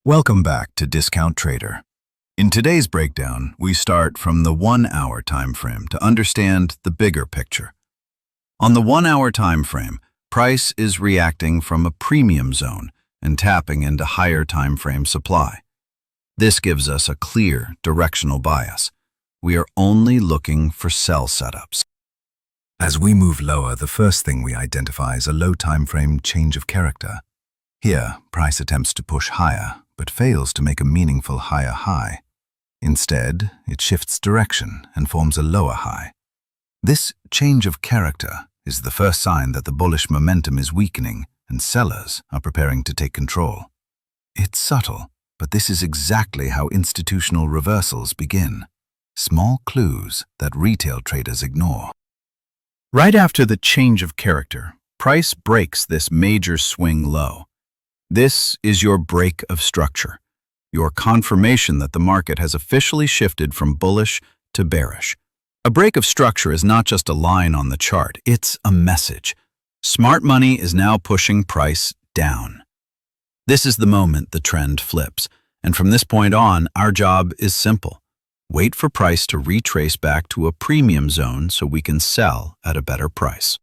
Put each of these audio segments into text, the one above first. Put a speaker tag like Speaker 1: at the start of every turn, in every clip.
Speaker 1: Welcome back to Discount Trader. In today's breakdown, we start from the 1-hour time frame to understand the bigger picture. On the 1-hour time frame, price is reacting from a premium zone and tapping into higher time frame supply. This gives us a clear directional bias. We are only looking for sell setups. As we move lower, the first thing we identify is a low time frame change of character. Here, price attempts to push higher, but fails to make a meaningful higher high. Instead, it shifts direction and forms a lower high. This change of character is the first sign that the bullish momentum is weakening and sellers are preparing to take control. It's subtle, but this is exactly how institutional reversals begin. Small clues that retail traders ignore. Right after the change of character, price breaks this major swing low. This is your break of structure, your confirmation that the market has officially shifted from bullish to bearish. A break of structure is not just a line on the chart, it's a message. Smart money is now pushing price down. This is the moment the trend flips, and from this point on, our job is simple. Wait for price to retrace back to a premium zone so we can sell at a better price.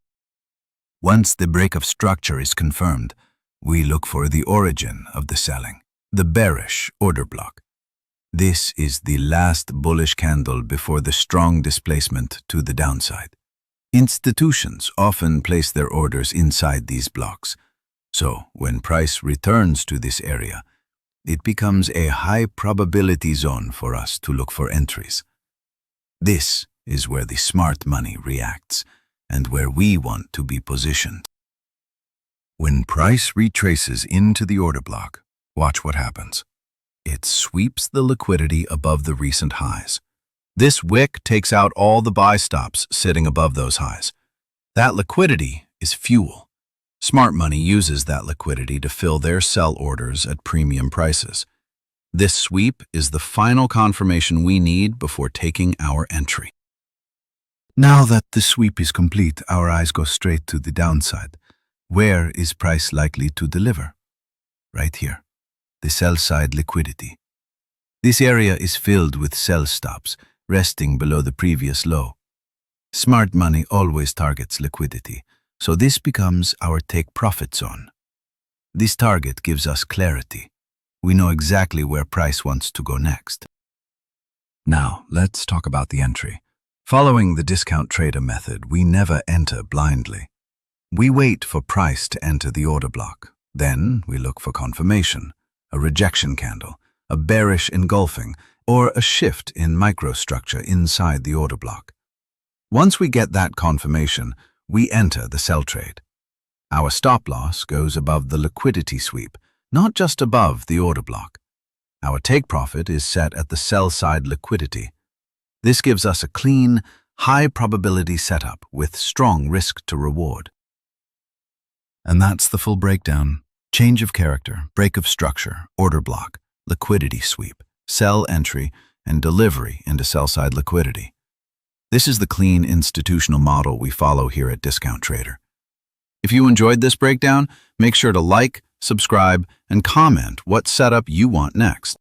Speaker 1: Once the break of structure is confirmed, we look for the origin of the selling, the bearish order block. This is the last bullish candle before the strong displacement to the downside. Institutions often place their orders inside these blocks, so when price returns to this area, it becomes a high probability zone for us to look for entries. This is where the smart money reacts and where we want to be positioned. When price retraces into the order block, watch what happens. It sweeps the liquidity above the recent highs. This wick takes out all the buy stops sitting above those highs. That liquidity is fuel. Smart money uses that liquidity to fill their sell orders at premium prices. This sweep is the final confirmation we need before taking our entry. Now that the sweep is complete, our eyes go straight to the downside. Where is price likely to deliver? Right here, the sell side liquidity. This area is filled with sell stops, resting below the previous low. Smart money always targets liquidity, so this becomes our take profit zone. This target gives us clarity. We know exactly where price wants to go next. Now, let's talk about the entry. Following the discount trader method, we never enter blindly. We wait for price to enter the order block. Then we look for confirmation, a rejection candle, a bearish engulfing, or a shift in microstructure inside the order block. Once we get that confirmation, we enter the sell trade. Our stop loss goes above the liquidity sweep, not just above the order block. Our take profit is set at the sell side liquidity. This gives us a clean, high probability setup with strong risk to reward. And that's the full breakdown. Change of character, break of structure, order block, liquidity sweep, sell entry, and delivery into sell-side liquidity. This is the clean institutional model we follow here at Discount Trader. If you enjoyed this breakdown, make sure to like, subscribe, and comment what setup you want next.